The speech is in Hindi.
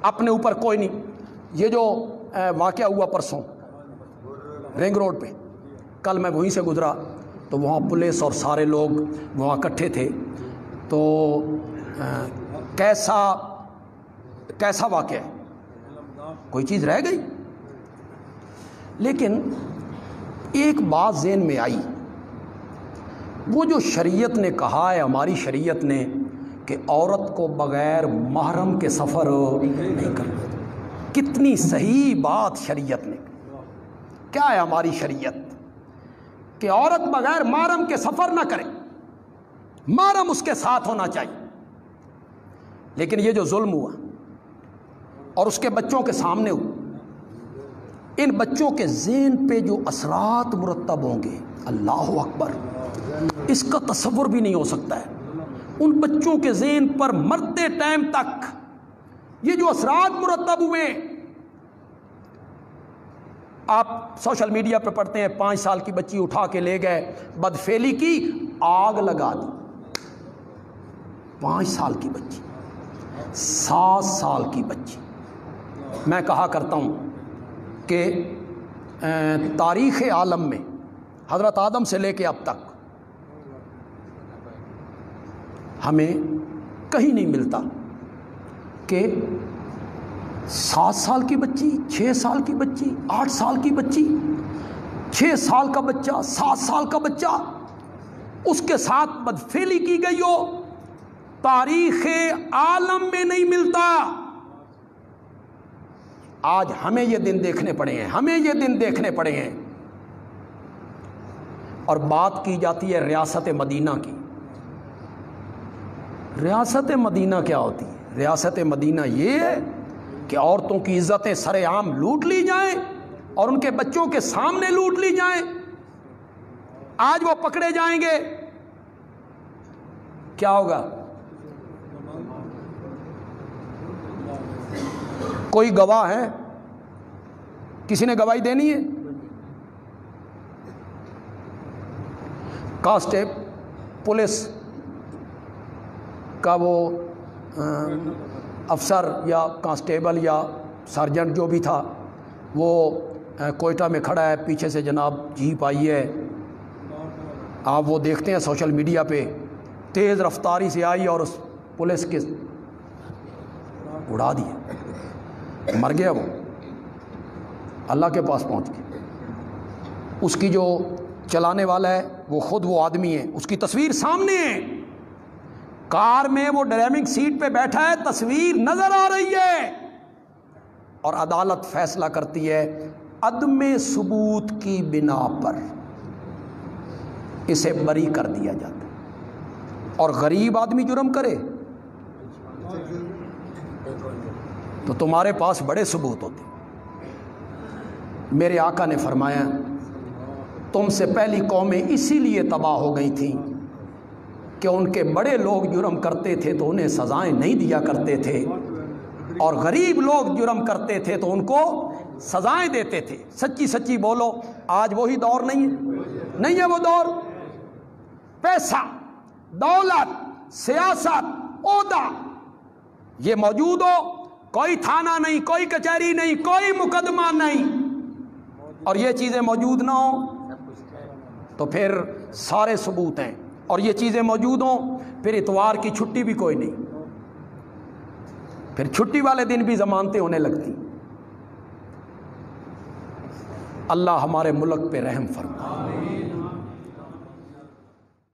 अपने ऊपर कोई नहीं। ये जो वाक़या हुआ परसों रिंग रोड पे, कल मैं वहीं से गुज़रा तो वहाँ पुलिस और सारे लोग वहाँ इकट्ठे थे। तो कैसा वाक़या है, कोई चीज़ रह गई। लेकिन एक बात ज़हन में आई, वो जो शरीयत ने कहा है, हमारी शरीयत ने, कि औरत को बग़ैर महरम के सफ़र नहीं करना। कितनी सही बात शरीयत ने। क्या है हमारी शरीयत कि औरत बग़ैर महरम के सफ़र ना करे, महरम उसके साथ होना चाहिए। लेकिन ये जो जुल्म हुआ और उसके बच्चों के सामने हुआ, इन बच्चों के ज़हन पे जो असरात मुरतब होंगे, अल्लाह अकबर, इसका तसव्वुर भी नहीं हो सकता है। उन बच्चों के ज़हन पर मरते टाइम तक ये जो असरात मुरतब हुए, आप सोशल मीडिया पे पढ़ते हैं 5 साल की बच्ची उठा के ले गए, बदफेली की, आग लगा दी। 5 साल की बच्ची, 7 साल की बच्ची। मैं कहा करता हूँ कि तारीख़ आलम में हज़रत आदम से लेके अब तक हमें कहीं नहीं मिलता कि 7 साल की बच्ची, 6 साल की बच्ची, 8 साल की बच्ची, 6 साल का बच्चा, 7 साल का बच्चा, उसके साथ बदफेली की गई हो। तारीख़ आलम में नहीं मिलता। आज हमें ये दिन देखने पड़े हैं, हमें ये दिन देखने पड़े हैं। और बात की जाती है रियासत मदीना की। रियासत मदीना क्या होती है? रियासत मदीना ये है कि औरतों की इज्जतें सरेआम लूट ली जाएं और उनके बच्चों के सामने लूट ली जाएं। आज वो पकड़े जाएंगे, क्या होगा? कोई गवाह है? किसी ने गवाही देनी है? कांस्टेबल, पुलिस का वो अफसर या कांस्टेबल या सार्जेंट जो भी था, वो कोयटा में खड़ा है, पीछे से जनाब जीप आई है। आप वो देखते हैं सोशल मीडिया पे, तेज़ रफ्तारी से आई और उस पुलिस के उड़ा दिया, मर गया वो, अल्लाह के पास पहुंच गया। उसकी जो चलाने वाला है वो खुद वो आदमी है, उसकी तस्वीर सामने है, कार में वो ड्राइविंग सीट पे बैठा है, तस्वीर नजर आ रही है। और अदालत फैसला करती है अदमे सबूत की बिना पर इसे बरी कर दिया जाता है। और गरीब आदमी जुर्म करे तो तुम्हारे पास बड़े सबूत होते। मेरे आका ने फरमाया तुमसे पहली कौमें इसीलिए तबाह हो गई थीं कि उनके बड़े लोग जुर्म करते थे तो उन्हें सजाएं नहीं दिया करते थे, और गरीब लोग जुर्म करते थे तो उनको सजाएं देते थे। सच्ची सच्ची बोलो, आज वही दौर नहीं है? नहीं है वो दौर। पैसा, दौलत, सियासत, ओहदा ये मौजूद हो, कोई थाना नहीं, कोई कचहरी नहीं, कोई मुकदमा नहीं, और ये चीज़ें मौजूद ना हो तो फिर सारे सबूत हैं। और ये चीज़ें मौजूद हों फिर इतवार की छुट्टी भी कोई नहीं, फिर छुट्टी वाले दिन भी ज़मानतें होने लगती। अल्लाह हमारे मुल्क पे रहम फरमाए।